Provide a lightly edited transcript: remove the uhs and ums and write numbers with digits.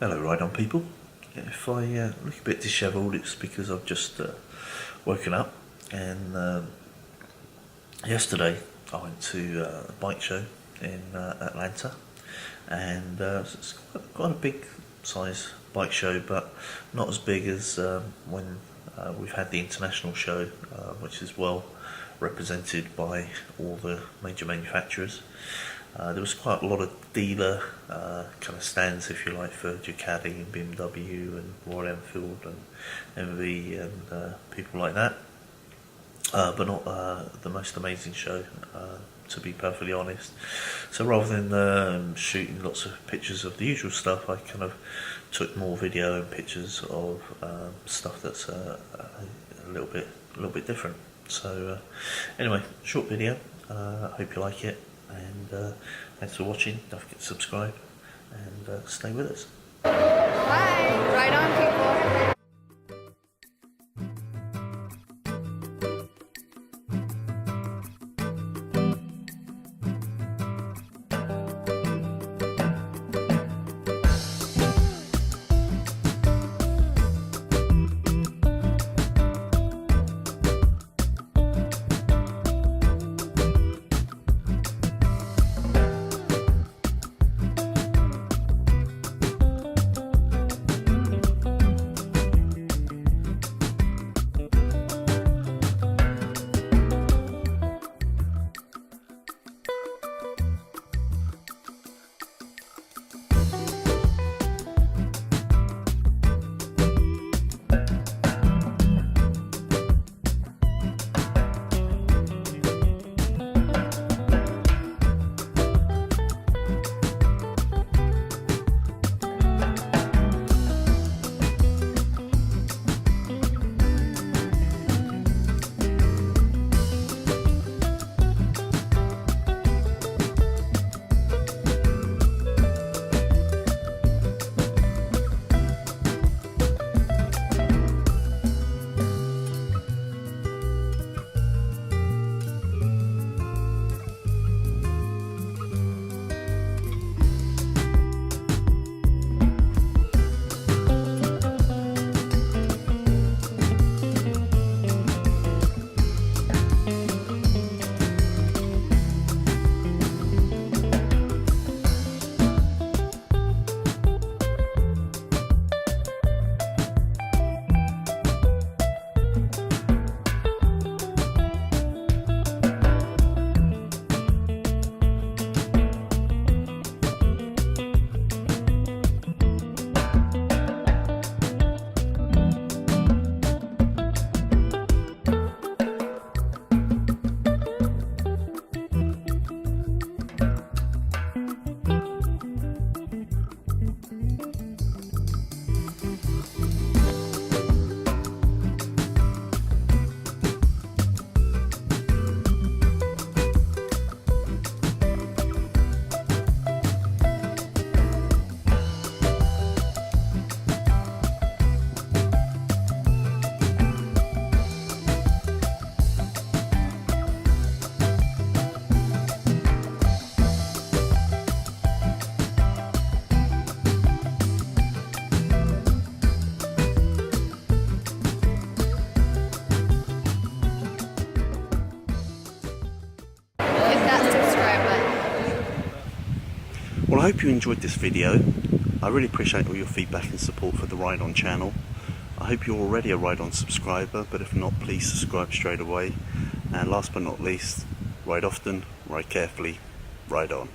Hello Ride On people. If I look a bit dishevelled, it's because I've just woken up, and yesterday I went to a bike show in Atlanta, and it's quite a big size bike show, but not as big as when we've had the international show, which is well represented by all the major manufacturers. There was quite a lot of dealer kind of stands, if you like, for Ducati and BMW and Royal Enfield and MV and people like that, but not the most amazing show, to be perfectly honest. So rather than shooting lots of pictures of the usual stuff, I kind of took more video and pictures of stuff that's a little bit different. So anyway, short video. I hope you like it, and thanks for watching. Don't forget to subscribe and stay with us. Bye. Ride on, people. Well, I hope you enjoyed this video. I really appreciate all your feedback and support for the Ride On channel. I hope you're already a Ride On subscriber, but if not, please subscribe straight away. And last but not least, ride often, ride carefully, ride on.